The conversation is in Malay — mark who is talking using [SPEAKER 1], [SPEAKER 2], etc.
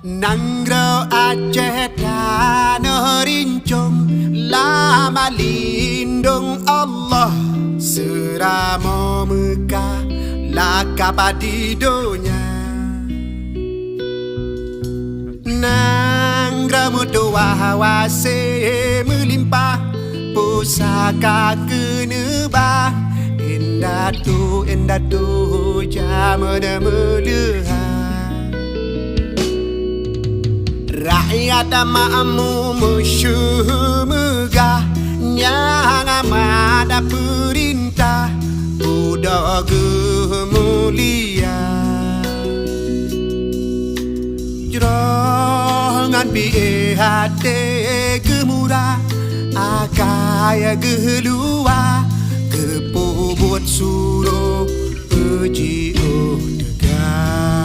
[SPEAKER 1] Nanggro Aceh tanah rincung, lama lindung Allah, seramo Mekah lakap di dunia. Nanggro mutua hawase melimpah, pusaka kenebah, indah tu jamana melihat. Rakyat makmu musuh megah, yang amat perintah budak mulia. Jerongan biye hati gemurah, akaya gelua, kepobot suruh uji tegak.